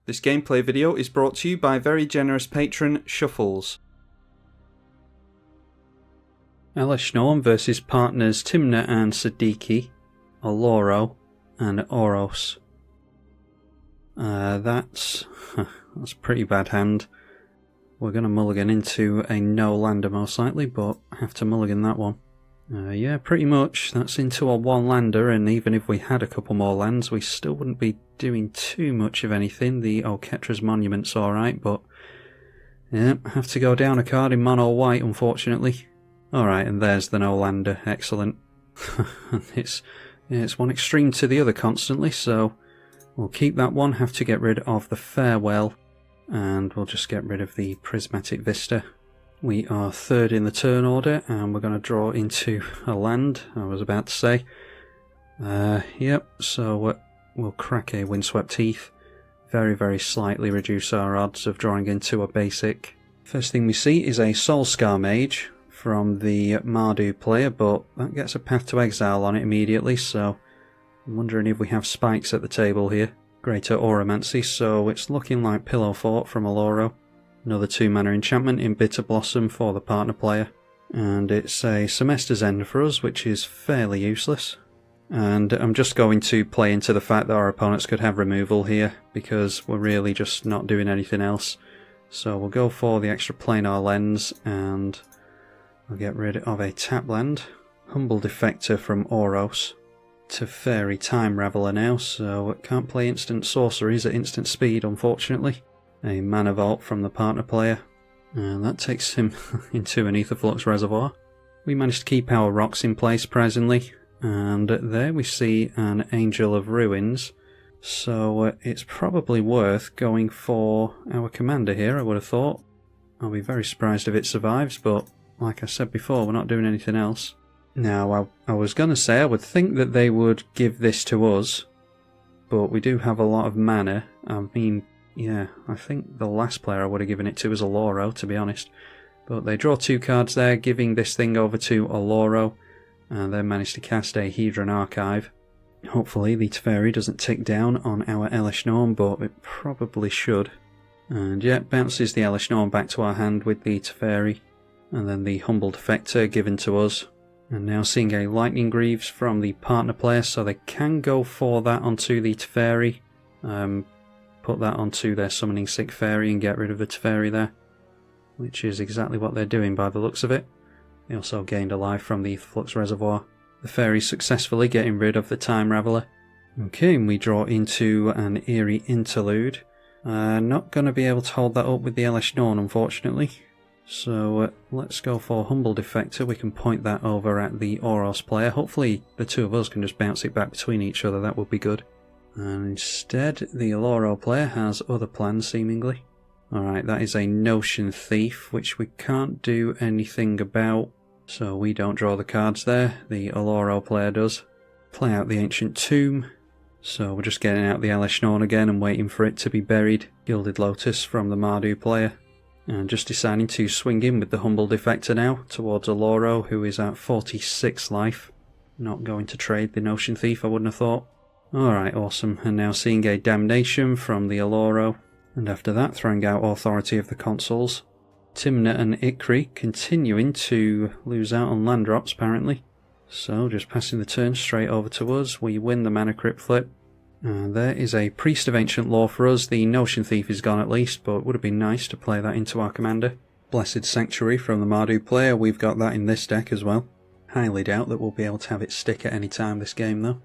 This gameplay video is brought to you by very generous patron Shuffles. Elesh Norn versus partners Tymna and Siddiqui, Oloro and Oros. That's a pretty bad hand. We're going to mulligan into a no-lander most likely, but have to mulligan that one. Yeah, pretty much. That's into a one-lander, and even if we had a couple more lands, we still wouldn't be doing too much of anything. The Oketra's Monument's alright, but yeah, have to go down a card in mono white, unfortunately. Alright, and there's the no-lander. Excellent. It's one extreme to the other constantly, so we'll keep that one, have to get rid of the Farewell, and we'll just get rid of the Prismatic Vista. We are third in the turn order, and we're going to draw into a land, I was about to say. Yep, so we'll crack a Windswept Heath. Very, very slightly reduce our odds of drawing into a basic. First thing we see is a Soulscar Mage from the Mardu player, but that gets a Path to Exile on it immediately, so I'm wondering if we have spikes at the table here. Greater Oromancy, so it's looking like Pillow Fort from Oloro. Another 2-mana enchantment in Bitter Blossom for the partner player. And it's a Semester's End for us, which is fairly useless. And I'm just going to play into the fact that our opponents could have removal here, because we're really just not doing anything else. So we'll go for the extra planar lens, and I'll get rid of a tap land. Humble Defector from Oros. Teferi Time Raveler now, so can't play instant sorceries at instant speed, unfortunately. A Mana Vault from the partner player, and that takes him into an Aetherflux Reservoir. We managed to keep our rocks in place presently, and there we see an Angel of Ruins, so it's probably worth going for our commander here, I would have thought. I'll be very surprised if it survives, but like I said before, we're not doing anything else. Now, I was going to say I would think that they would give this to us, but we do have a lot of mana. I mean, yeah, I think the last player I would have given it to was Oloro, to be honest. But they draw 2 cards there, giving this thing over to Oloro, and then manage to cast a Hedron Archive. Hopefully the Teferi doesn't tick down on our Elesh Norn, but it probably should. And yeah, bounces the Elesh Norn back to our hand with the Teferi, and then the Humble Defector given to us. And now seeing a Lightning Greaves from the partner player, so they can go for that onto the Teferi. Put that onto their Summoning Sick Fairy and get rid of the Teferi there, which is exactly what they're doing by the looks of it. They also gained a life from the Aetherflux Reservoir. The Fairy successfully getting rid of the Time Raveler. Okay, and we draw into an Eerie Interlude. Not going to be able to hold that up with the Elesh Norn, unfortunately. So let's go for Humble Defector. We can point that over at the Oros player. Hopefully the two of us can just bounce it back between each other, that would be good. And instead, the Oloro player has other plans, seemingly. Alright, that is a Notion Thief, which we can't do anything about, so we don't draw the cards there. The Oloro player does. Play out the Ancient Tomb, so we're just getting out the Elesh Norn again and waiting for it to be buried. Gilded Lotus from the Mardu player. And just deciding to swing in with the Humble Defector now, towards Oloro, who is at 46 life. Not going to trade the Notion Thief, I wouldn't have thought. Alright, awesome. And now seeing a Damnation from the Oloro. And after that, throwing out Authority of the Consuls. Tymna and Ikra continuing to lose out on land drops, apparently. So, just passing the turn straight over to us. We win the Mana Crypt flip. And there is a Priest of Ancient Lore for us. The Notion Thief is gone at least, but it would have been nice to play that into our commander. Blessed Sanctuary from the Mardu player. We've got that in this deck as well. Highly doubt that we'll be able to have it stick at any time this game, though.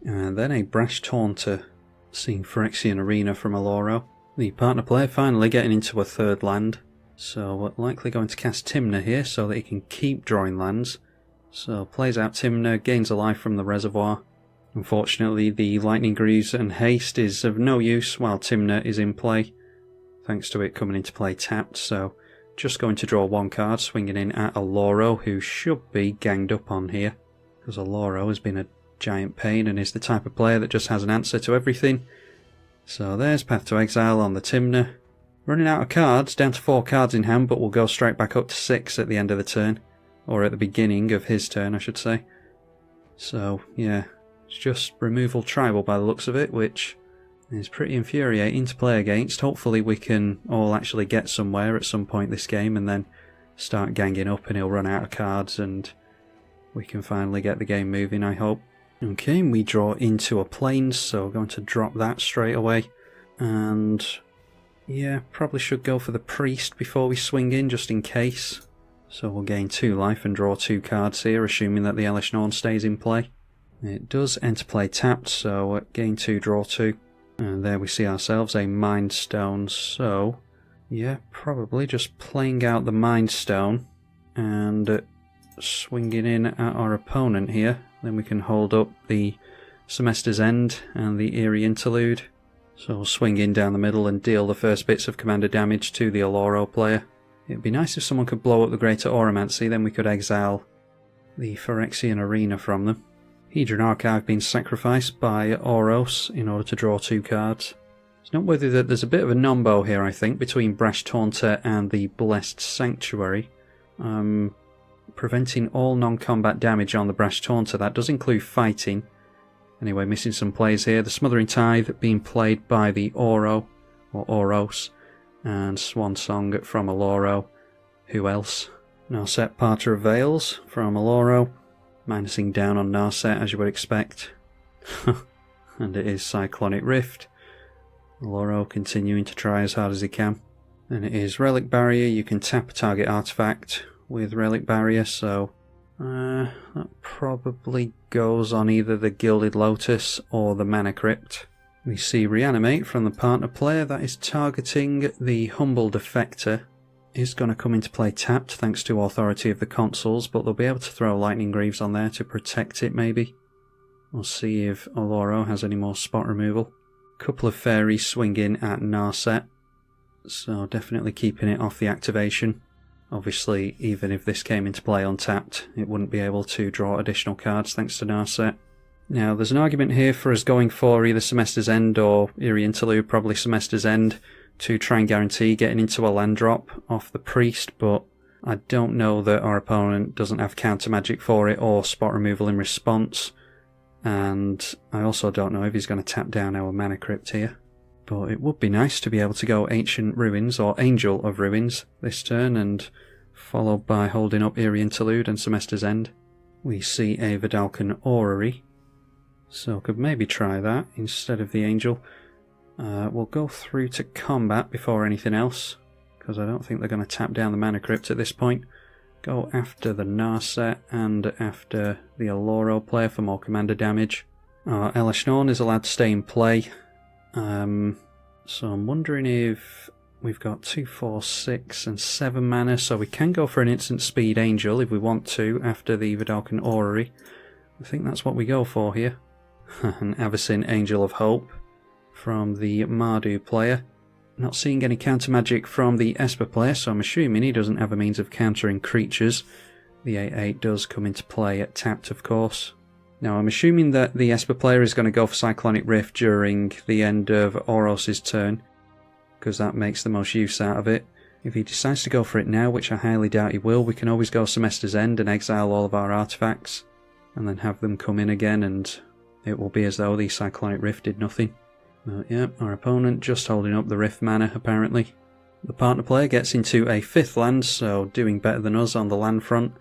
And then a Brash Taunter, seeing Phyrexian Arena from Oloro. The partner player finally getting into a third land, so we're likely going to cast Tymna here so that he can keep drawing lands. So plays out Tymna, gains a life from the reservoir. Unfortunately the Lightning Greaves and Haste is of no use while Tymna is in play, thanks to it coming into play tapped, so just going to draw 1 card, swinging in at Oloro, who should be ganged up on here, because Oloro has been a giant pain and is the type of player that just has an answer to everything. So there's Path to Exile on the Tymna. Running out of cards, down to 4 cards in hand, but we'll go straight back up to 6 at the end of the turn. Or at the beginning of his turn, I should say. So, yeah, it's just removal tribal by the looks of it, which It's pretty infuriating to play against. Hopefully we can all actually get somewhere at some point this game and then start ganging up and he'll run out of cards and we can finally get the game moving, I hope. Okay, we draw into a plains, so we're going to drop that straight away. And yeah, probably should go for the priest before we swing in, just in case. So we'll gain 2 life and draw 2 cards here, assuming that the Elesh Norn stays in play. It does enter play tapped, so gain 2, draw 2. And there we see ourselves a Mind Stone, so yeah, probably just playing out the Mind Stone and swinging in at our opponent here. Then we can hold up the Semester's End and the Eerie Interlude. So we'll swing in down the middle and deal the first bits of commander damage to the Oloro player. It'd be nice if someone could blow up the Greater Oromancy, then we could exile the Phyrexian Arena from them. Hedron Archive being sacrificed by Oros in order to draw 2 cards. It's noteworthy that there's a bit of a nombo here, I think, between Brash Taunter and the Blessed Sanctuary. Preventing all non-combat damage on the Brash Taunter. That does include fighting. Anyway, missing some plays here. The Smothering Tithe being played by the Oro, or Oros, and Swan Song from Oloro. Who else? Narset Parter of Veils from Oloro. Minusing down on Narset, as you would expect. And it is Cyclonic Rift. Oloro continuing to try as hard as he can. And it is Relic Barrier. You can tap a target artifact with Relic Barrier, so that probably goes on either the Gilded Lotus or the Mana Crypt. We see Reanimate from the partner player. That is targeting the Humble Defector. Is going to come into play tapped thanks to Authority of the Consuls, but they'll be able to throw Lightning Greaves on there to protect it maybe. We'll see if Oloro has any more spot removal. Couple of fairies swing in at Narset, so definitely keeping it off the activation. Obviously, even if this came into play untapped, it wouldn't be able to draw additional cards thanks to Narset. Now, there's an argument here for us going for either Semester's End or Eerie Interlude, probably Semester's End, to try and guarantee getting into a land drop off the priest, but I don't know that our opponent doesn't have counter magic for it or spot removal in response, and I also don't know if he's going to tap down our Mana Crypt here. But it would be nice to be able to go Ancient Ruins or Angel of Ruins this turn, and followed by holding up Eerie Interlude and Semester's End. We see a Vidalcan Orrery, so could maybe try that instead of the Angel. We'll go through to combat before anything else, because I don't think they're going to tap down the Mana Crypt at this point. Go after the Narset and after the Oloro player for more commander damage. Elesh Norn is allowed to stay in play. So I'm wondering if we've got 2, 4, 6 and 7 mana, so we can go for an instant speed Angel if we want to after the Vidalcan Orrery. I think that's what we go for here. An Avacyn Angel of Hope from the Mardu player. Not seeing any counter magic from the Esper player, so I'm assuming he doesn't have a means of countering creatures. The 8/8 does come into play at tapped, of course. Now, I'm assuming that the Esper player is going to go for Cyclonic Rift during the end of Oros' turn, because that makes the most use out of it. If he decides to go for it now, which I highly doubt he will, we can always go Semester's End and exile all of our artifacts, and then have them come in again, and it will be as though the Cyclonic Rift did nothing. But yeah, our opponent just holding up the Rift mana, apparently. The partner player gets into a 5th land, so doing better than us on the land front.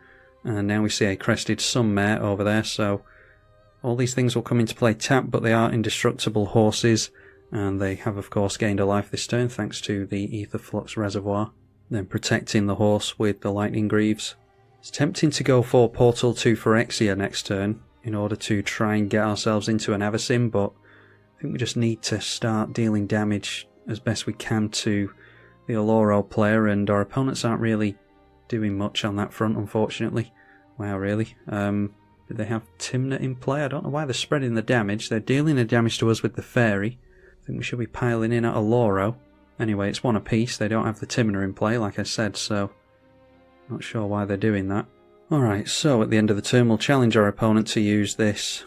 And now we see a Crested Sunmare over there, so all these things will come into play tapped, but they are indestructible horses, and they have of course gained a life this turn thanks to the Ether Flux Reservoir. Then protecting the horse with the Lightning Greaves. It's tempting to go for Portal to Phyrexia next turn in order to try and get ourselves into an Avacyn, but I think we just need to start dealing damage as best we can to the Oloro player, and our opponents aren't really doing much on that front, unfortunately. Wow, really? Did they have Tymna in play? I don't know why they're spreading the damage. They're dealing the damage to us with the Fairy. I think we should be piling in at Oloro. Anyway, it's one apiece. They don't have the Tymna in play, like I said, so not sure why they're doing that. Alright, so at the end of the turn we'll challenge our opponent to use this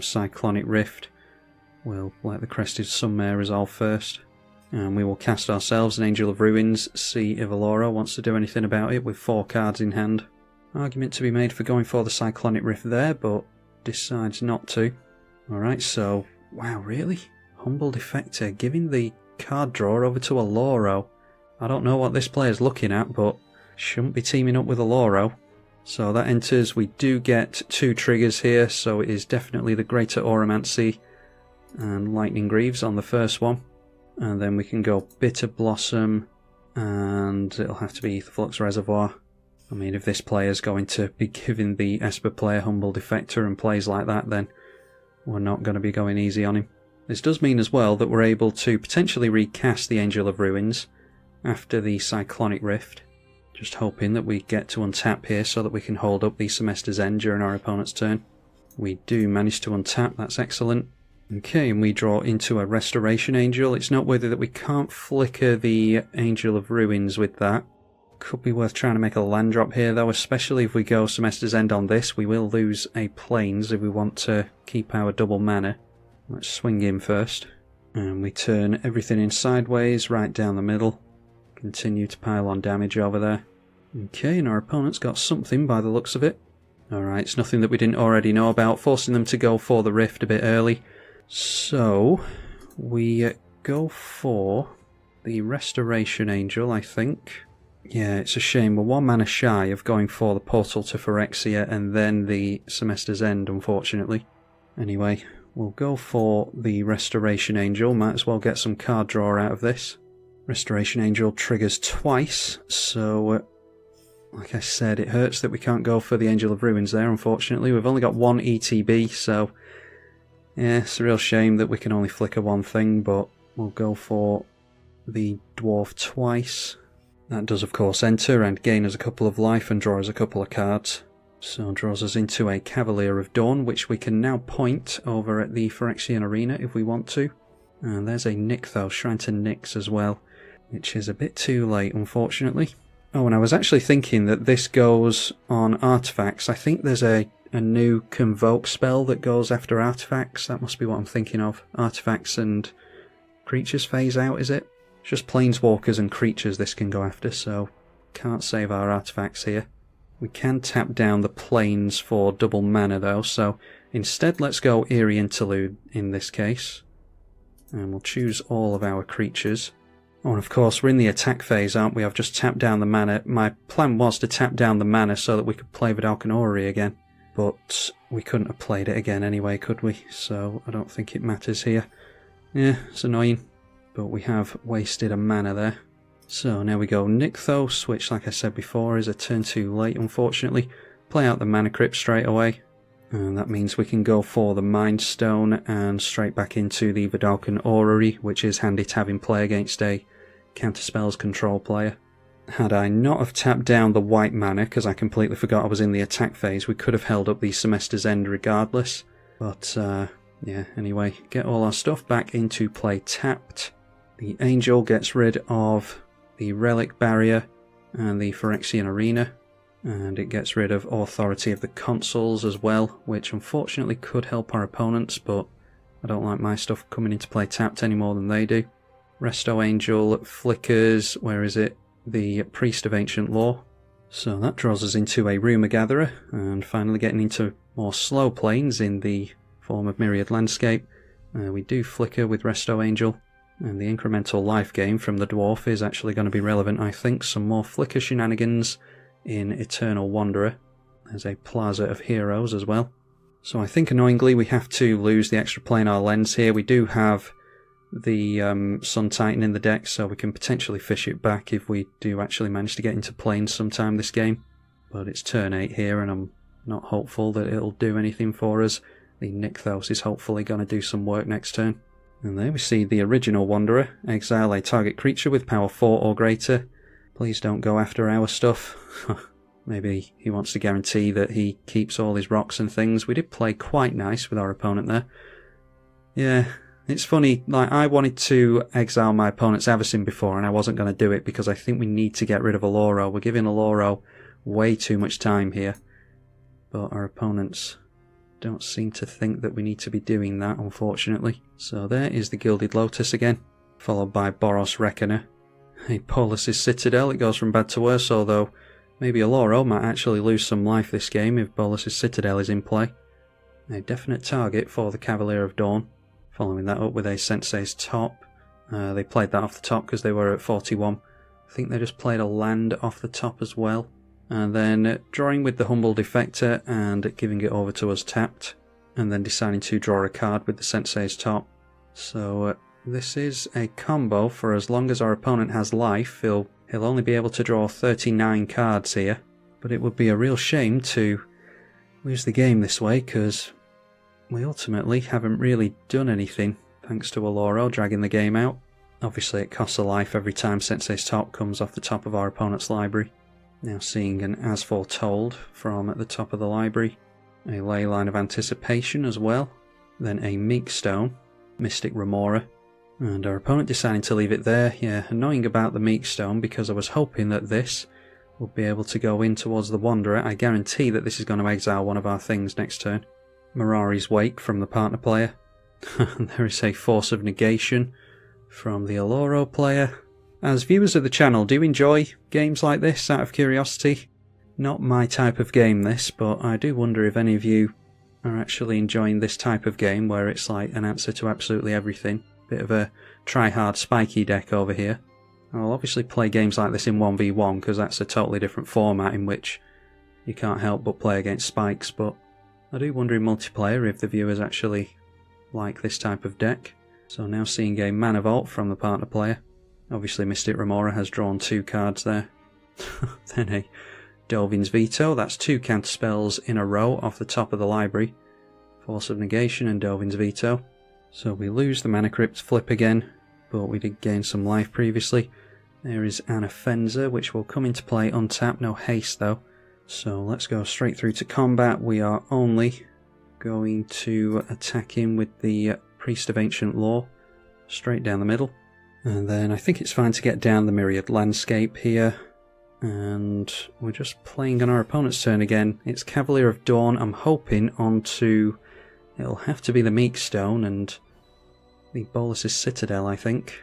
Cyclonic Rift. We'll let the Crested Sunmare resolve first. And we will cast ourselves an Angel of Ruins, see if Oloro wants to do anything about it with 4 cards in hand. Argument to be made for going for the Cyclonic Rift there, but decides not to. Alright, so, wow, really? Humble Defector, giving the card draw over to Oloro. I don't know what this player's looking at, but shouldn't be teaming up with Oloro. So that enters. We do get 2 triggers here, so it is definitely the Greater Oromancy and Lightning Greaves on the first one. And then we can go Bitter Blossom, and it'll have to be the Flux Reservoir. I mean, if this player's going to be giving the Esper player Humble Defector and plays like that, then we're not going to be going easy on him. This does mean as well that we're able to potentially recast the Angel of Ruins after the Cyclonic Rift. Just hoping that we get to untap here so that we can hold up the Semester's End during our opponent's turn. We do manage to untap, that's excellent. Okay, and we draw into a Restoration Angel. It's noteworthy that we can't flicker the Angel of Ruins with that. Could be worth trying to make a land drop here though, especially if we go Semester's End on this. We will lose a Plains if we want to keep our double mana. Let's swing in first. And we turn everything in sideways, right down the middle. Continue to pile on damage over there. Okay, and our opponent's got something by the looks of it. Alright, it's nothing that we didn't already know about, forcing them to go for the Rift a bit early. So, we go for the Restoration Angel, I think. Yeah, it's a shame. We're 1 mana shy of going for the Portal to Phyrexia and then the Semester's End, unfortunately. Anyway, we'll go for the Restoration Angel. Might as well get some card draw out of this. Restoration Angel triggers twice, so like I said, it hurts that we can't go for the Angel of Ruins there, unfortunately. We've only got 1 ETB, so yeah, it's a real shame that we can only flicker 1 thing, but we'll go for the Dwarf twice. That does of course enter and gain us a couple of life and draw us a couple of cards. So draws us into a Cavalier of Dawn, which we can now point over at the Phyrexian Arena if we want to. And there's a Nykthos, Shrine to Nyx as well, which is a bit too late, unfortunately. Oh, and I was actually thinking that this goes on artifacts. I think there's a new Convoke spell that goes after artifacts. That must be what I'm thinking of. Artifacts and creatures phase out, is it? It's just planeswalkers and creatures this can go after, so can't save our artifacts here. We can tap down the plains for double mana though, so instead let's go Eerie Interlude in this case. And we'll choose all of our creatures. Oh, and of course we're in the attack phase, aren't we? I've just tapped down the mana. My plan was to tap down the mana so that we could play Vedalken Orrery again. But we couldn't have played it again anyway, could we? So I don't think it matters here. Yeah, it's annoying. But we have wasted a mana there. So now we go Nykthos, which like I said before is a turn too late unfortunately. Play out the Mana Crypt straight away. And that means we can go for the Mind Stone and straight back into the Vedalken Orrery, which is handy to have in play against a Counterspells control player. Had I not have tapped down the white mana, because I completely forgot I was in the attack phase, we could have held up the Semester's End regardless. But yeah, anyway, get all our stuff back into play tapped. The Angel gets rid of the Relic Barrier and the Phyrexian Arena, and it gets rid of Authority of the Consuls as well, which unfortunately could help our opponents, but I don't like my stuff coming into play tapped any more than they do. Resto Angel flickers, where is it? The Priest of Ancient Lore. So that draws us into a Rumour Gatherer, and finally getting into more slow planes in the form of Myriad Landscape. We do flicker with Resto Angel. And the incremental life gain from the Dwarf is actually going to be relevant, I think. Some more flicker shenanigans in Eternal Wanderer. There's a Plaza of Heroes as well. So I think annoyingly we have to lose the extra planar lens here. We do have the Sun Titan in the deck, so we can potentially fish it back if we do actually manage to get into planes sometime this game. But it's turn 8 here and I'm not hopeful that it'll do anything for us. The Nykthos is hopefully going to do some work next turn. And there we see the original Wanderer. Exile a target creature with power 4 or greater. Please don't go after our stuff. Maybe he wants to guarantee that he keeps all his rocks and things. We did play quite nice with our opponent there. Yeah, it's funny. Like, I wanted to exile my opponent's Avacyn before and I wasn't going to do it because I think we need to get rid of Oloro. We're giving Oloro way too much time here. But our opponents don't seem to think that we need to be doing that, unfortunately. So there is the Gilded Lotus again, followed by Boros Reckoner. A Polis' Citadel, it goes from bad to worse, although maybe Oloro might actually lose some life this game if Bolis' Citadel is in play. A definite target for the Cavalier of Dawn. Following that up with a Sensei's Top. They played that off the top because they were at 41. I think they just played a land off the top as well. And then drawing with the Humble Defector and giving it over to us tapped. And then deciding to draw a card with the Sensei's Top. So this is a combo for as long as our opponent has life. He'll only be able to draw 39 cards here. But it would be a real shame to lose the game this way, because we ultimately haven't really done anything, thanks to Oloro dragging the game out. Obviously it costs a life every time Sensei's Top comes off the top of our opponent's library. Now seeing an As Foretold from at the top of the library. A Ley Line of Anticipation as well. Then a Meek Stone, Mystic Remora. And our opponent deciding to leave it there. Yeah, annoying about the Meek Stone, because I was hoping that this would be able to go in towards the Wanderer. I guarantee that this is going to exile one of our things next turn. Mirari's Wake from the partner player. There is a Force of Negation from the Oloro player. As viewers of the channel, do you enjoy games like this out of curiosity? Not my type of game this, but I do wonder if any of you are actually enjoying this type of game where it's like an answer to absolutely everything. Bit of a try-hard spiky deck over here. I'll obviously play games like this in 1v1 because that's a totally different format in which you can't help but play against spikes, but I do wonder in multiplayer if the viewers actually like this type of deck. So now seeing a Mana Vault from the partner player. Obviously Mystic Remora has drawn 2 cards there. Then a Dovin's Veto, that's 2 counter spells in a row off the top of the library. Force of Negation and Dovin's Veto. So we lose the Mana Crypt flip again, but we did gain some life previously. There is an Offenser, which will come into play untapped, no haste though. So let's go straight through to combat. We are only going to attack him with the Priest of Ancient Law, straight down the middle. And then I think it's fine to get down the Myriad Landscape here. And we're just playing on our opponent's turn again. It's Cavalier of Dawn. I'm hoping onto... it'll have to be the Meek Stone and the Bolas's Citadel, I think.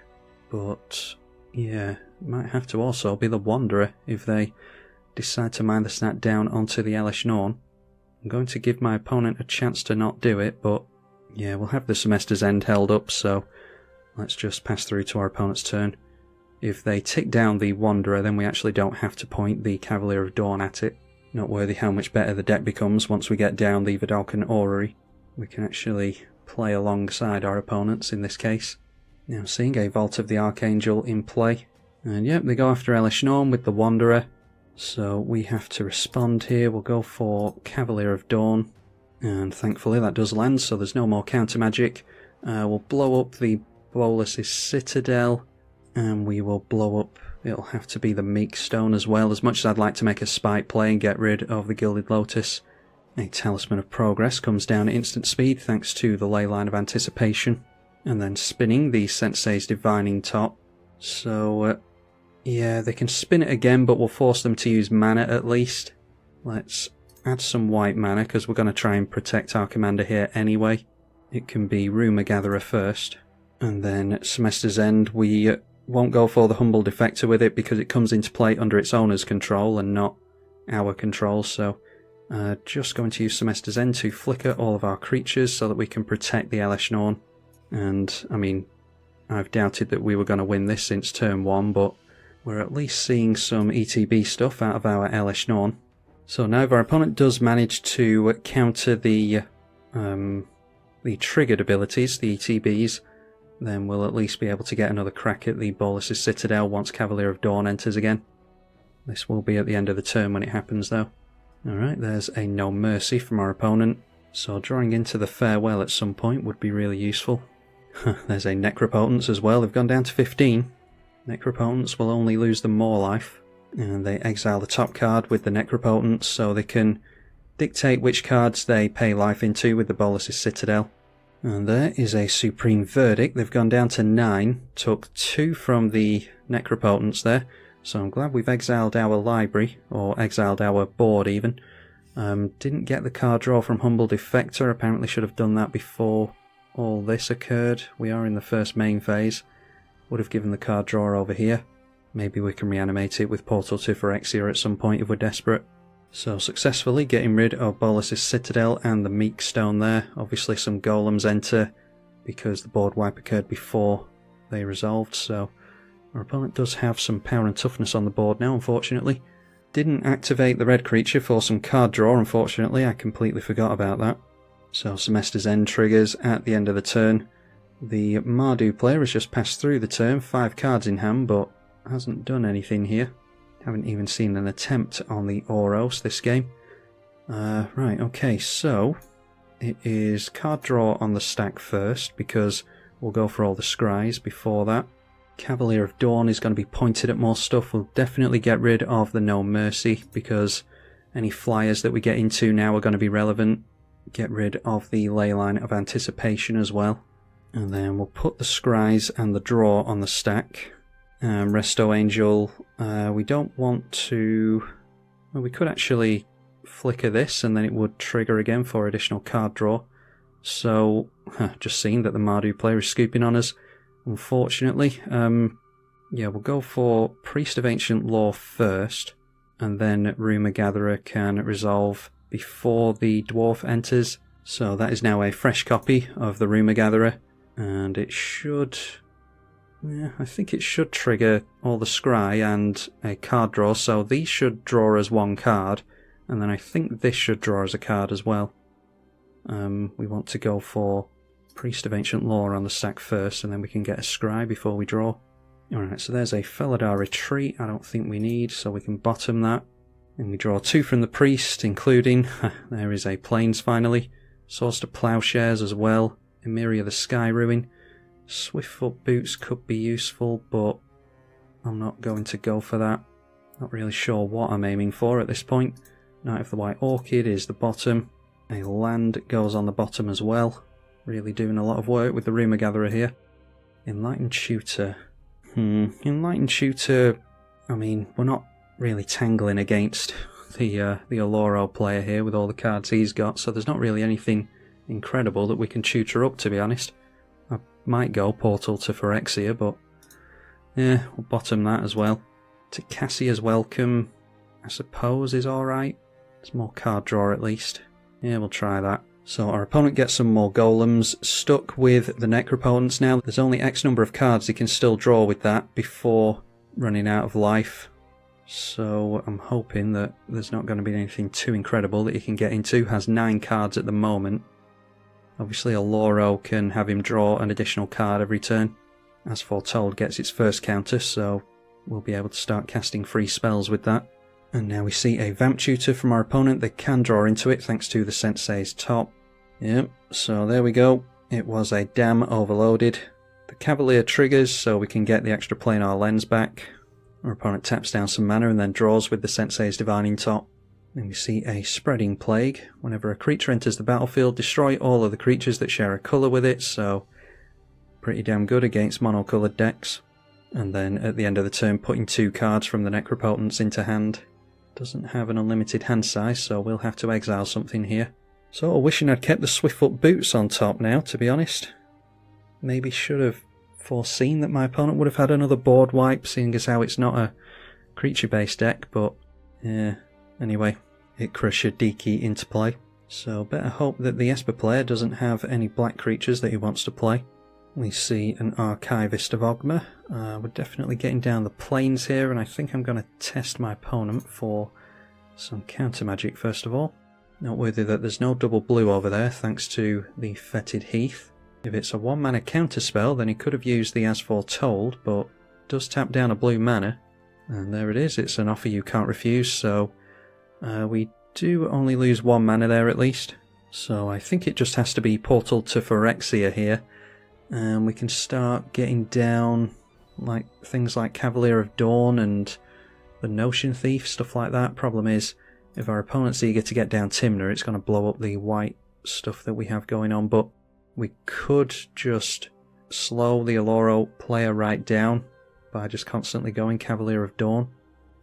But yeah, it might have to also be the Wanderer if they decide to mine the snap down onto the Elesh Norn. I'm going to give my opponent a chance to not do it, but yeah, we'll have the Semester's End held up, so let's just pass through to our opponent's turn. If they tick down the Wanderer, then we actually don't have to point the Cavalier of Dawn at it. Noteworthy how much better the deck becomes once we get down the Vedalken Orrery. We can actually play alongside our opponents in this case. Now seeing a Vault of the Archangel in play. And yep, they go after Elesh Norn with the Wanderer. So we have to respond here. We'll go for Cavalier of Dawn. And thankfully that does land, so there's no more counter magic. We'll blow up the Bolas's Citadel. And we will blow up, it'll have to be the Meek Stone as well. As much as I'd like to make a spike play and get rid of the Gilded Lotus. A Talisman of Progress comes down at instant speed thanks to the Ley Line of Anticipation. And then spinning the Sensei's Divining Top. So, yeah, they can spin it again, but we'll force them to use mana at least. Let's add some white mana, because we're going to try and protect our commander here anyway. It can be Rumour Gatherer first. And then Semester's End, we won't go for the Humble Defector with it, because it comes into play under its owner's control and not our control, so... just going to use Semester's End to flicker all of our creatures so that we can protect the Elesh Norn. And, I mean, I've doubted that we were going to win this since turn 1, but we're at least seeing some ETB stuff out of our Elesh Norn. So now if our opponent does manage to counter the triggered abilities, the ETBs, then we'll at least be able to get another crack at the Bolas's Citadel once Cavalier of Dawn enters again. This will be at the end of the turn when it happens though. Alright, there's a No Mercy from our opponent, so drawing into the Farewell at some point would be really useful. There's a Necropotence as well, they've gone down to 15. Necropotence will only lose them more life, and they exile the top card with the Necropotence so they can dictate which cards they pay life into with the Bolas's Citadel. And there is a Supreme Verdict, they've gone down to 9, took 2 from the Necropotence there. So I'm glad we've exiled our library, or exiled our board even. Didn't get the card draw from Humble Defector, apparently should have done that before all this occurred. We are in the first main phase. Would have given the card draw over here. Maybe we can reanimate it with Portal to Phyrexia at some point if we're desperate. So successfully getting rid of Bolas's Citadel and the Meek Stone there. Obviously some golems enter because the board wipe occurred before they resolved, so our opponent does have some power and toughness on the board now, unfortunately. Didn't activate the red creature for some card draw, unfortunately. I completely forgot about that. So Semester's End triggers at the end of the turn. The Mardu player has just passed through the turn, 5 cards in hand, but hasn't done anything here. Haven't even seen an attempt on the Oros this game. Right, okay, so it is card draw on the stack first, because we'll go for all the scries before that. Cavalier of Dawn is going to be pointed at more stuff. We'll definitely get rid of the No Mercy, because any flyers that we get into now are going to be relevant. Get rid of the Leyline of Anticipation as well. And then we'll put the scries and the draw on the stack. Resto Angel, we don't want to... Well, we could actually flicker this and then it would trigger again for additional card draw. So, just seeing that the Mardu player is scooping on us, unfortunately. Yeah, we'll go for Priest of Ancient Law first, and then Rumour Gatherer can resolve before the Dwarf enters. So that is now a fresh copy of the Rumour Gatherer, and it should... Yeah, I think it should trigger all the scry and a card draw, so these should draw as one card, and then I think this should draw as a card as well. We want to go for Priest of Ancient Law on the stack first, and then we can get a scry before we draw. Alright, so there's a Felidar Retreat I don't think we need, so we can bottom that. And we draw 2 from the Priest, including, there is a Plains finally, Swords to Plowshares as well, Emeria the Sky Ruin. Swiftfoot Boots could be useful, but I'm not going to go for that. Not really sure what I'm aiming for at this point. Knight of the White Orchid is the bottom. A land goes on the bottom as well. Really doing a lot of work with the Rumour Gatherer here. Enlightened Tutor. Enlightened Tutor, I mean, we're not really tangling against the Oloro player here with all the cards he's got, so there's not really anything incredible that we can tutor up, to be honest. I might go Portal to Phyrexia, but yeah, we'll bottom that as well. To Cassia's Welcome, I suppose, is alright. It's more card draw at least. Yeah, we'll try that. So our opponent gets some more golems, stuck with the Necropotence now. There's only X number of cards he can still draw with that before running out of life. So I'm hoping that there's not going to be anything too incredible that he can get into. Has 9 cards at the moment. Obviously Oloro can have him draw an additional card every turn. As Foretold gets its first counter, so we'll be able to start casting free spells with that. And now we see a Vamp Tutor from our opponent. They can draw into it thanks to the Sensei's top. Yep, so there we go. It was a Dam Overloaded. The Cavalier triggers so we can get the extra planar lens back. Our opponent taps down some mana and then draws with the Sensei's Divining Top. Then we see a Spreading Plague. Whenever a creature enters the battlefield, destroy all of the creatures that share a colour with it, so pretty damn good against monocoloured decks. And then at the end of the turn, putting 2 cards from the Necropotence into hand. Doesn't have an unlimited hand size, so we'll have to exile something here. Sort of wishing I'd kept the Swiftfoot Boots on top now, to be honest. Maybe should have foreseen that my opponent would have had another board wipe, seeing as how it's not a creature-based deck, but yeah. Anyway, Ikra Shadiki into play. So better hope that the Esper player doesn't have any black creatures that he wants to play. We see an Archivist of Ogma. We're definitely getting down the plains here, and I think I'm going to test my opponent for some counter magic first of all. Noteworthy that there's no double blue over there thanks to the Fetid Heath. If it's a 1 mana counter spell, then he could have used the As Foretold, but does tap down a blue mana. And there it is, it's an offer you can't refuse, so we do only lose 1 mana there at least. So I think it just has to be Portal to Phyrexia here. And we can start getting down like things like Cavalier of Dawn and the Notion Thief, stuff like that. Problem is, if our opponent's eager to get down Tymna, it's going to blow up the white stuff that we have going on. But we could just slow the Oloro player right down by just constantly going Cavalier of Dawn.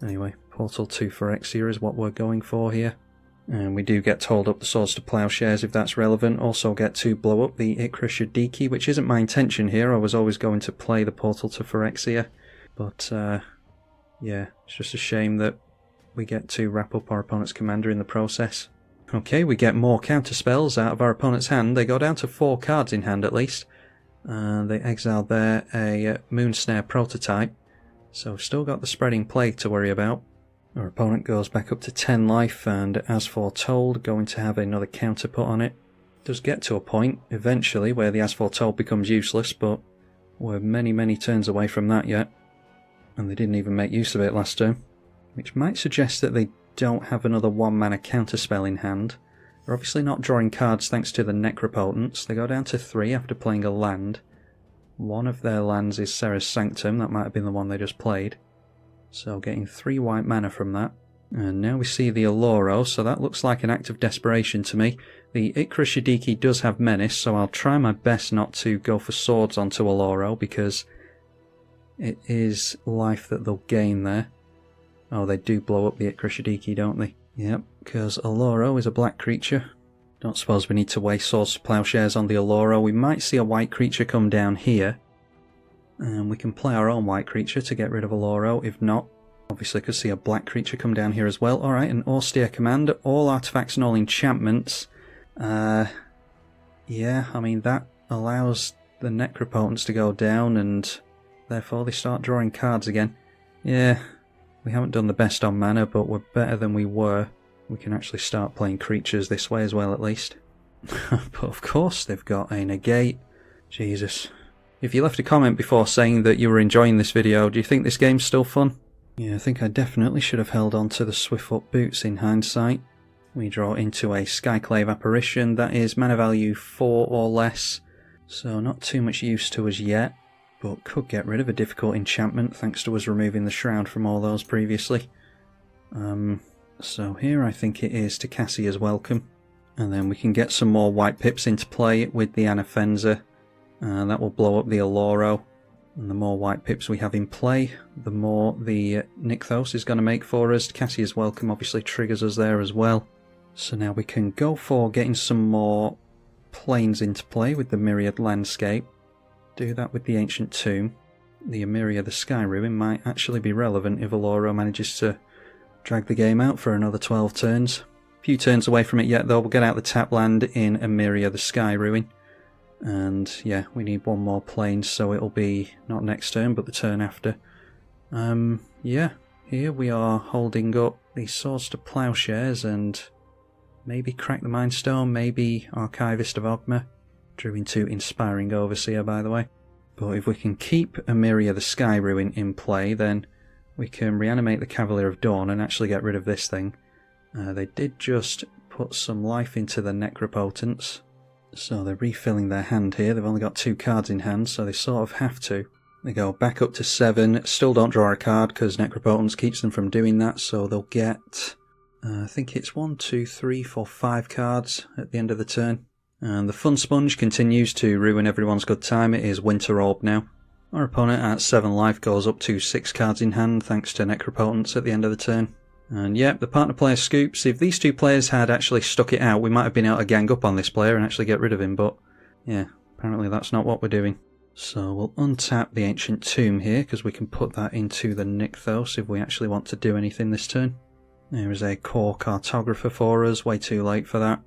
Anyway, Portal to Phyrexia is what we're going for here. And we do get to hold up the Swords to Plowshares if that's relevant. Also get to blow up the Ikra Shadiki, which isn't my intention here. I was always going to play the Portal to Phyrexia. But, yeah, it's just a shame that we get to wrap up our opponent's commander in the process. Okay, we get more counter spells out of our opponent's hand. They go down to 4 cards in hand at least. They exiled there a Moonsnare prototype, so still got the Spreading Plague to worry about. Our opponent goes back up to 10 life, and as foretold, going to have another counter put on it. Does get to a point, eventually, where the as foretold becomes useless, but we're many turns away from that yet. And they didn't even make use of it last turn, which might suggest that they don't have another 1-mana counterspell in hand. They're obviously not drawing cards thanks to the Necropotence. They go down to 3 after playing a land. One of their lands is Serra's Sanctum, that might have been the one they just played. So getting 3 white mana from that. And now we see the Oloro, so that looks like an act of desperation to me. The Ikra Shadiki does have Menace, so I'll try my best not to go for swords onto Oloro, because it is life that they'll gain there. Oh, they do blow up the Ikra Shadiki, don't they? Yep, because Oloro is a black creature. Don't suppose we need to waste swords to plowshares on the Oloro. We might see a white creature come down here. And we can play our own white creature to get rid of Oloro. If not, obviously could see a black creature come down here as well. Alright, an austere command. All artifacts and all enchantments. Yeah, I mean that allows the Necropotence to go down, and therefore they start drawing cards again. Yeah, we haven't done the best on mana, but we're better than we were. We can actually start playing creatures this way as well, at least. But of course they've got a negate. Jesus. If you left a comment before saying that you were enjoying this video, do you think this game's still fun? Yeah, I think I definitely should have held on to the Swiftfoot Boots in hindsight. We draw into a Skyclave Apparition. That is mana value 4 or less, so not too much use to us yet, but could get rid of a difficult enchantment thanks to us removing the Shroud from all those previously. So here I think it is to Cassia's Welcome, and then we can get some more white pips into play with the Anafenza. That will blow up the Oloro, and the more white pips we have in play, the more the Nykthos is going to make for us. Cassia's Welcome obviously triggers us there as well. So now we can go for getting some more planes into play with the Myriad Landscape. Do that with the Ancient Tomb. The Emiria the Sky Ruin might actually be relevant if Oloro manages to drag the game out for another 12 turns. A few turns away from it yet though. We'll get out the tap land in Emiria the Sky Ruin. And yeah, we need one more plane, so it'll be not next turn but the turn after. Yeah, here we are holding up the Swords to Plowshares and maybe Crack the Mind Stone, maybe Archivist of Ogma. Drew into Inspiring Overseer, by the way. But if we can keep Emiria the Sky Ruin in play, then we can reanimate the Cavalier of Dawn and actually get rid of this thing. They did just put some life into the Necropotence, so they're refilling their hand here. They've only got 2 cards in hand, so they sort of have to. They go back up to 7, still don't draw a card because Necropotence keeps them from doing that, so they'll get, I think it's 1, 2, 3, 4, 5 cards at the end of the turn. And the Fun Sponge continues to ruin everyone's good time. It is Winter Orb now. Our opponent at 7 life goes up to 6 cards in hand thanks to Necropotence at the end of the turn. And yep, the partner player scoops. If these 2 players had actually stuck it out, we might have been able to gang up on this player and actually get rid of him, but yeah, apparently that's not what we're doing. So we'll untap the Ancient Tomb here, because we can put that into the Nykthos if we actually want to do anything this turn. There is a core Cartographer for us, way too late for that.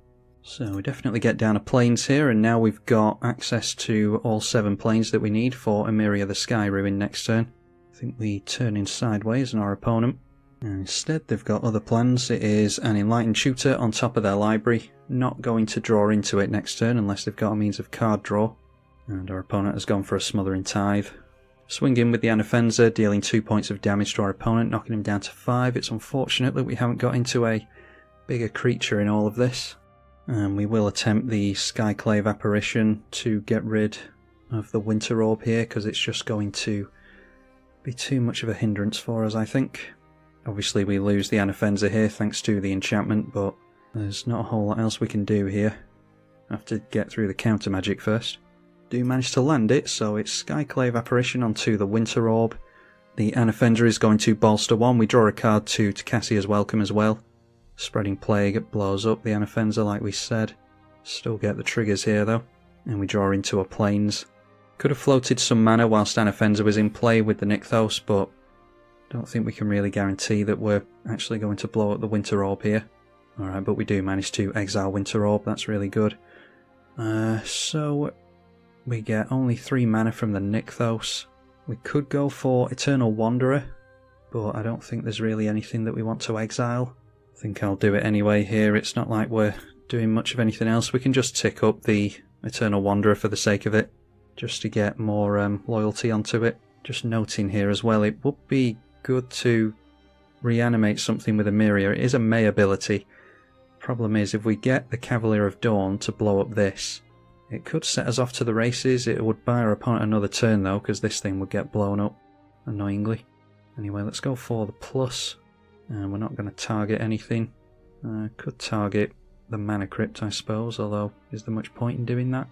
So we definitely get down to planes here, and now we've got access to all 7 planes that we need for Emiria the Sky Ruin next turn. I think we turn in sideways on our opponent. And instead they've got other plans. It is an Enlightened Tutor on top of their library. Not going to draw into it next turn unless they've got a means of card draw. And our opponent has gone for a Smothering Tithe. Swing in with the Anafenza, dealing 2 points of damage to our opponent, knocking him down to 5. It's unfortunate that we haven't got into a bigger creature in all of this. And we will attempt the Skyclave Apparition to get rid of the Winter Orb here, because it's just going to be too much of a hindrance for us, I think. Obviously we lose the Anafenza here thanks to the enchantment, but there's not a whole lot else we can do here. Have to get through the counter magic first. Do manage to land it, so it's Skyclave Apparition onto the Winter Orb. The Anafenza is going to bolster 1. We draw a card to Cassia's Welcome as well. Spreading Plague blows up the Anafenza like we said. Still get the triggers here though. And we draw into a Plains. Could have floated some mana whilst Anafenza was in play with the Nykthos, but don't think we can really guarantee that we're actually going to blow up the Winter Orb here. Alright, but we do manage to exile Winter Orb, that's really good. So We get only 3 mana from the Nykthos. We could go for Eternal Wanderer, but I don't think there's really anything that we want to exile. I think I'll do it anyway here. It's not like we're doing much of anything else. We can just tick up the Eternal Wanderer for the sake of it, just to get more loyalty onto it. Just noting here as well, it would be good to reanimate something with a Myria. It is a May ability. Problem is, if we get the Cavalier of Dawn to blow up this, it could set us off to the races. It would buy our opponent another turn though, because this thing would get blown up, annoyingly. Anyway, let's go for the plus. And we're not going to target anything. Could target the Mana Crypt, I suppose, although is there much point in doing that?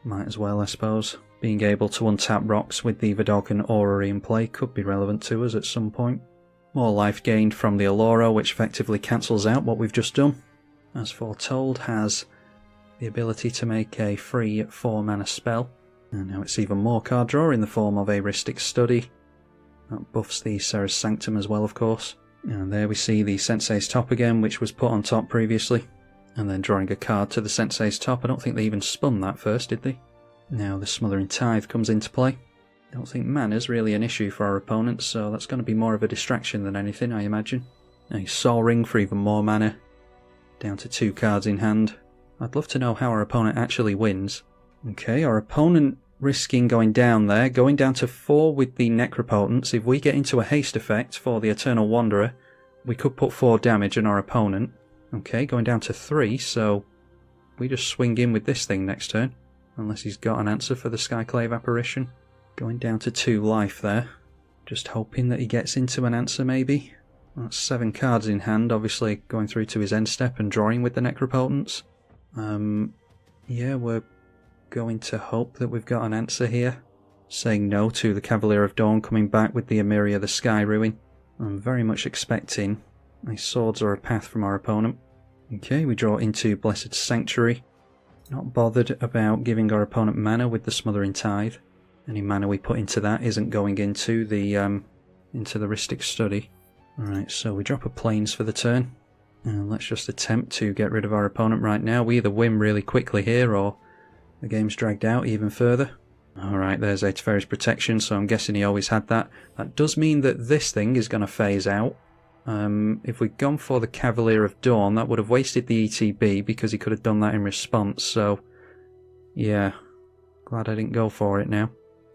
Might as well, I suppose. Being able to untap rocks with the Vidalcan Orrery in play could be relevant to us at some point. More life gained from the Oloro, which effectively cancels out what we've just done. As foretold, has the ability to make a free 4 mana spell. And now it's even more card draw in the form of a Rhystic Study. That buffs the Serra's Sanctum as well, of course. And there we see the Sensei's Top again, which was put on top previously. And then drawing a card to the Sensei's Top. I don't think they even spun that first, did they? Now the Smothering Tithe comes into play. I don't think mana's really an issue for our opponents, so that's going to be more of a distraction than anything, I imagine. A Soul Ring for even more mana. Down to 2 cards in hand. I'd love to know how our opponent actually wins. Okay, our opponent risking going down there, going down to 4 with the Necropotence. If we get into a haste effect for the Eternal Wanderer, we could put 4 damage on our opponent. Okay, going down to 3, so we just swing in with this thing next turn. Unless he's got an answer for the Skyclave Apparition. Going down to 2 life there. Just hoping that he gets into an answer maybe. That's 7 cards in hand, obviously going through to his end step and drawing with the Necropotence. Yeah, we're going to hope that we've got an answer here. Saying no to the Cavalier of Dawn, coming back with the Emeria the Sky Ruin. I'm very much expecting a Swords or a Path from our opponent. Okay, we draw into Blessed Sanctuary. Not bothered about giving our opponent mana with the Smothering Tithe. Any mana we put into that isn't going into the Rhystic Study. Alright, so we drop a Plains for the turn. And let's just attempt to get rid of our opponent right now. We either win really quickly here or the game's dragged out even further. Alright, there's a Teferi's Protection, so I'm guessing he always had that. That does mean that this thing is going to phase out. If we'd gone for the Cavalier of Dawn, that would have wasted the ETB because he could have done that in response, so yeah, glad I didn't go for it now.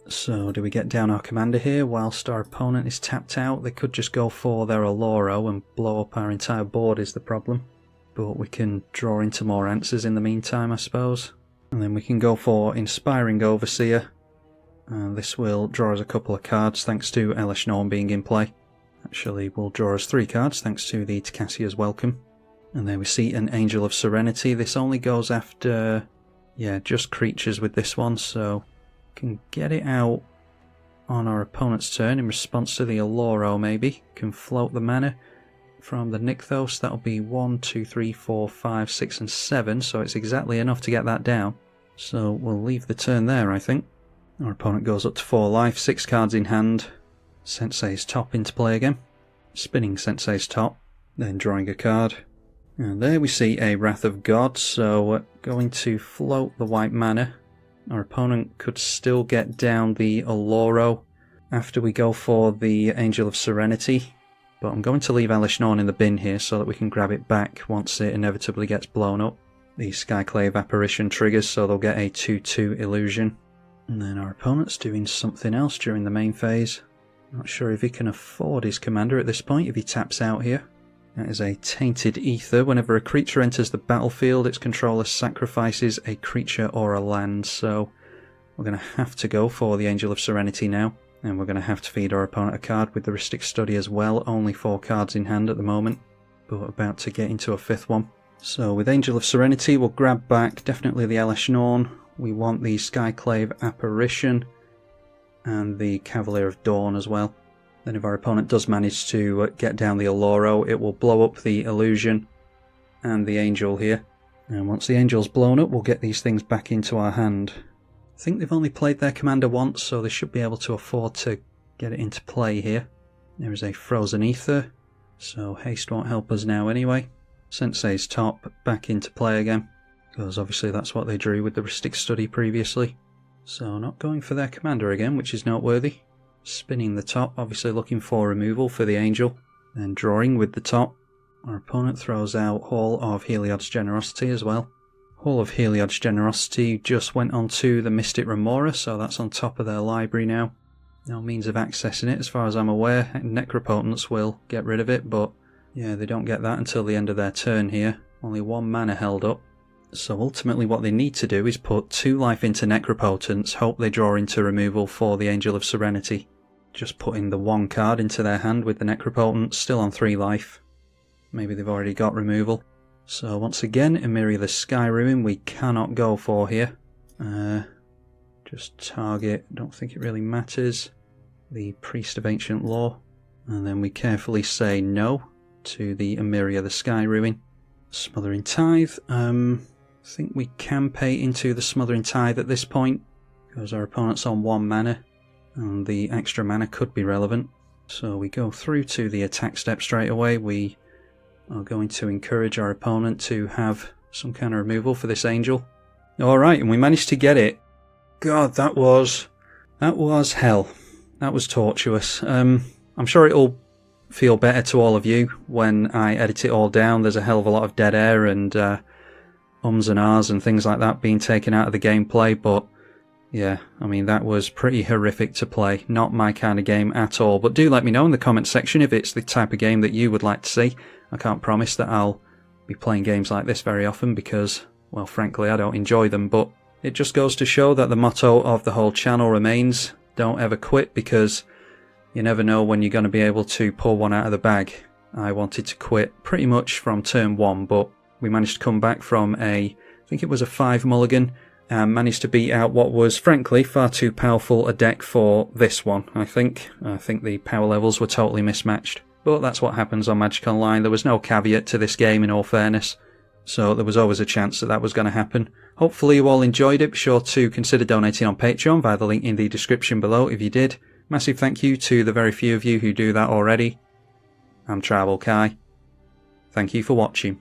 So do we get down our commander here whilst our opponent is tapped out? They could just go for their Oloro and blow up our entire board is the problem. But we can draw into more answers in the meantime, I suppose. And then we can go for Inspiring Overseer. This will draw us a couple of cards thanks to Elesh Norn being in play. Actually, will draw us 3 cards thanks to the Tcassia's Welcome. And there we see an Angel of Serenity. This only goes after, yeah, just creatures with this one, so can get it out on our opponent's turn in response to the Oloro maybe. Can float the mana from the Nykthos. That'll be 1, 2, 3, 4, 5, 6 and 7, so it's exactly enough to get that down. So we'll leave the turn there, I think. Our opponent goes up to 4 life, 6 cards in hand. Sensei's Top into play again. Spinning Sensei's Top, then drawing a card. And there we see a Wrath of God, so we're going to float the white mana. Our opponent could still get down the Oloro after we go for the Angel of Serenity. But I'm going to leave Elesh Norn in the bin here so that we can grab it back once it inevitably gets blown up. The Skyclave Apparition triggers, so they'll get a 2-2 illusion. And then our opponent's doing something else during the main phase. Not sure if he can afford his commander at this point if he taps out here. That is a Tainted Ether. Whenever a creature enters the battlefield, its controller sacrifices a creature or a land. So we're going to have to go for the Angel of Serenity now. And we're going to have to feed our opponent a card with the Rhystic Study as well. Only 4 cards in hand at the moment, but about to get into a 5th one. So with Angel of Serenity, we'll grab back definitely the Elesh Norn. We want the Skyclave Apparition and the Cavalier of Dawn as well. Then if our opponent does manage to get down the Oloro, it will blow up the Illusion and the Angel here. And once the Angel's blown up, we'll get these things back into our hand. I think they've only played their commander once, so they should be able to afford to get it into play here. There is a Frozen Ether, so haste won't help us now anyway. Sensei's Top back into play again, because obviously that's what they drew with the Rhystic Study previously. So not going for their commander again, which is noteworthy. Spinning the top, obviously looking for removal for the angel. Then drawing with the top. Our opponent throws out Hall of Heliod's Generosity as well. Hall of Heliod's Generosity just went onto the Mystic Remora, so that's on top of their library now. No means of accessing it as far as I'm aware. Necropotence will get rid of it, but yeah, they don't get that until the end of their turn here. Only 1 mana held up. So ultimately what they need to do is put 2 life into Necropotence, hope they draw into removal for the Angel of Serenity. Just putting the 1 card into their hand with the Necropotence, still on 3 life. Maybe they've already got removal. So once again, Emiria the Sky Ruin we cannot go for here. Just target, don't think it really matters, the Priest of Ancient Law. And then we carefully say no to the Emiria the Sky Ruin. Smothering Tithe, I think we can pay into the Smothering Tithe at this point, because our opponent's on 1 mana, and the extra mana could be relevant. So we go through to the attack step straight away. We are going to encourage our opponent to have some kind of removal for this angel. Alright, and we managed to get it. God, that was hell. That was tortuous. I'm sure it'll feel better to all of you when I edit it all down. There's a hell of a lot of dead air and ums and ahs and things like that being taken out of the gameplay, but yeah, I mean, that was pretty horrific to play. Not my kind of game at all, but do let me know in the comment section if it's the type of game that you would like to see. I can't promise that I'll be playing games like this very often because, well, frankly, I don't enjoy them, but it just goes to show that the motto of the whole channel remains, don't ever quit, because you never know when you're going to be able to pull one out of the bag. I wanted to quit pretty much from turn 1, but we managed to come back from I think it was a 5 mulligan, and managed to beat out what was, frankly, far too powerful a deck for this one, I think. I think the power levels were totally mismatched. But that's what happens on Magic Online. There was no caveat to this game, in all fairness, so there was always a chance that that was going to happen. Hopefully you all enjoyed it. Be sure to consider donating on Patreon via the link in the description below if you did. Massive thank you to the very few of you who do that already. I'm Tribalkai. Thank you for watching.